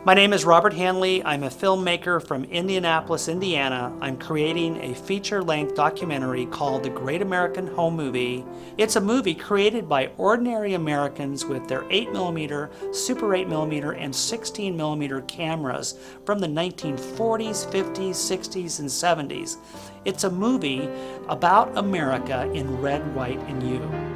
My name is Robert Hanley. I'm a filmmaker from Indianapolis, Indiana. I'm creating a feature-length documentary called The Great American Home Movie. It's a movie created by ordinary Americans with their 8mm, Super 8mm, and 16mm cameras from the 1940s, 50s, 60s, and 70s. It's a movie about America in red, white, and hue.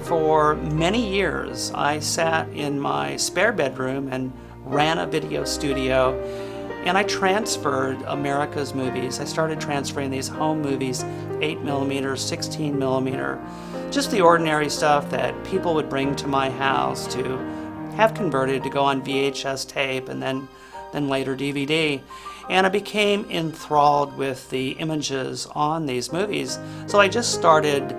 For many years, I sat in my spare bedroom and ran a video studio, and I transferred America's movies. I started transferring these home movies, 8mm, 16mm, just the ordinary stuff that people would bring to my house to have converted to go on VHS tape and then later DVD. And I became enthralled with the images on these movies, so I just started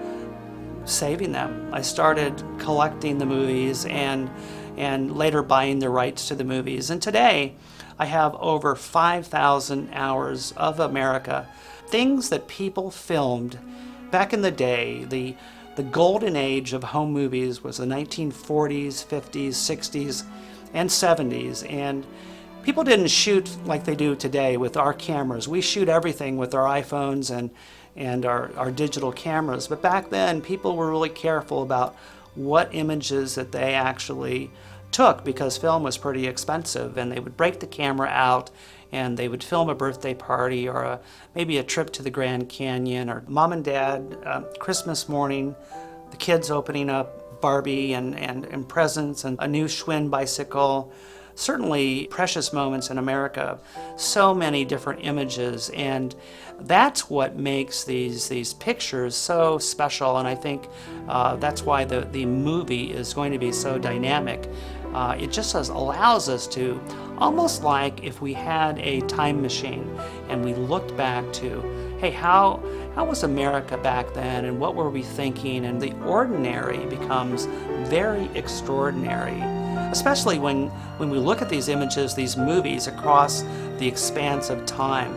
saving them. I started collecting the movies and later buying the rights to the movies. And today I have over 5,000 hours of America, things that people filmed back in the day. The golden age of home movies was the 1940s, 50s, 60s, and 70s. And people didn't shoot like they do today with our cameras. We shoot everything with our iPhones and our digital cameras. But back then, people were really careful about what images that they actually took, because film was pretty expensive, and they would break the camera out and they would film a birthday party or maybe a trip to the Grand Canyon, or mom and dad, Christmas morning, the kids opening up Barbie and presents and a new Schwinn bicycle. Certainly precious moments in America, so many different images, and that's what makes these pictures so special. And I think that's why the movie is going to be so dynamic. It just allows us to, almost like if we had a time machine and we looked back to, hey, how was America back then, and what were we thinking? And the ordinary becomes very extraordinary, especially when we look at these images, these movies, across the expanse of time.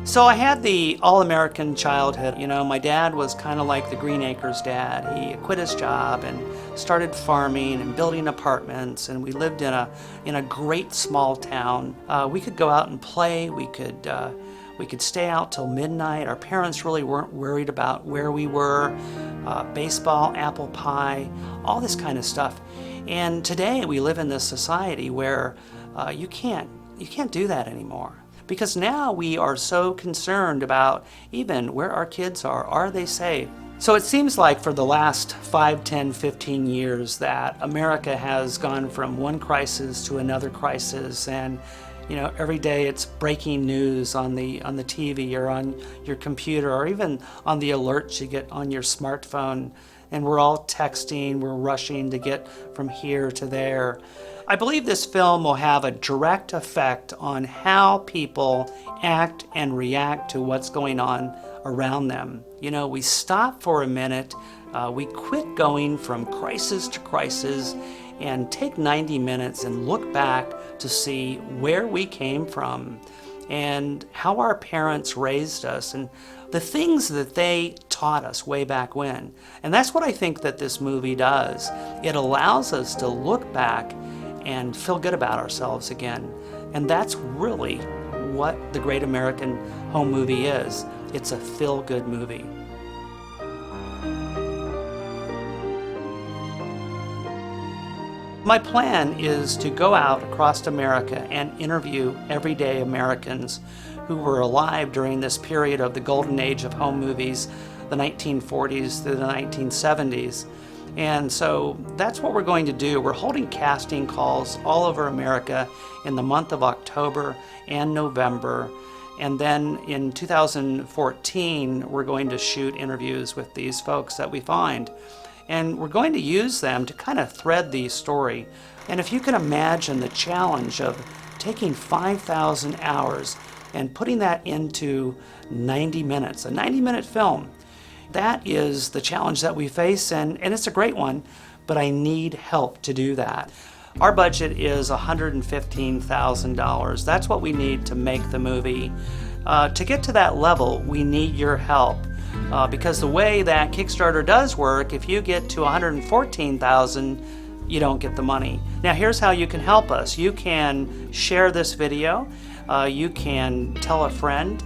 So I had the all-American childhood. You know, my dad was kind of like the Green Acres dad. He quit his job and started farming and building apartments, and we lived in a great small town. We could go out and play. We could stay out till midnight. Our parents really weren't worried about where we were. Baseball, apple pie, all this kind of stuff. And today we live in this society where you can't do that anymore. Because now we are so concerned about even where our kids are. Are they safe? So it seems like for the last 5, 10, 15 years that America has gone from one crisis to another crisis, and you know, every day it's breaking news on the TV or on your computer, or even on the alerts you get on your smartphone, and we're all texting, we're rushing to get from here to there. I believe this film will have a direct effect on how people act and react to what's going on around them. You know, we stop for a minute, we quit going from crisis to crisis, and take 90 minutes and look back to see where we came from and how our parents raised us and the things that they taught us way back when. And that's what I think that this movie does. It allows us to look back and feel good about ourselves again. And that's really what The Great American Home Movie is. It's a feel-good movie. My plan is to go out across America and interview everyday Americans who were alive during this period of the golden age of home movies, the 1940s through the 1970s. And so that's what we're going to do. We're holding casting calls all over America in the month of October and November. And then in 2014, we're going to shoot interviews with these folks that we find. And we're going to use them to kind of thread the story. And if you can imagine the challenge of taking 5,000 hours and putting that into 90 minutes, a 90-minute film, that is the challenge that we face, and it's a great one, but I need help to do that. Our budget is $115,000. That's what we need to make the movie. To get to that level, we need your help. Because the way that Kickstarter does work, if you get to $114,000, you don't get the money. Now here's how you can help us. You can share this video, you can tell a friend,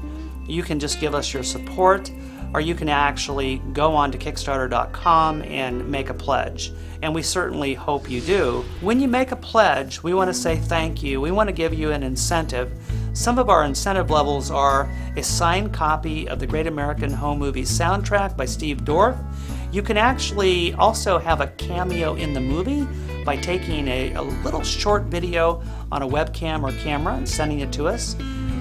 you can just give us your support, or you can actually go on to Kickstarter.com and make a pledge. And we certainly hope you do. When you make a pledge, we want to say thank you. We want to give you an incentive. Some of our incentive levels are a signed copy of the Great American Home Movies soundtrack by Steve Dorff. You can actually also have a cameo in the movie by taking a little short video on a webcam or camera and sending it to us.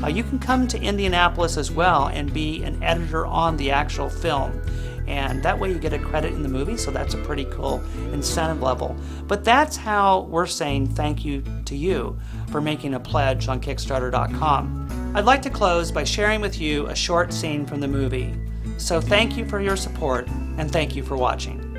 You can come to Indianapolis as well and be an editor on the actual film. And that way you get a credit in the movie, so that's a pretty cool incentive level. But that's how we're saying thank you to you for making a pledge on Kickstarter.com. I'd like to close by sharing with you a short scene from the movie. So thank you for your support, and thank you for watching.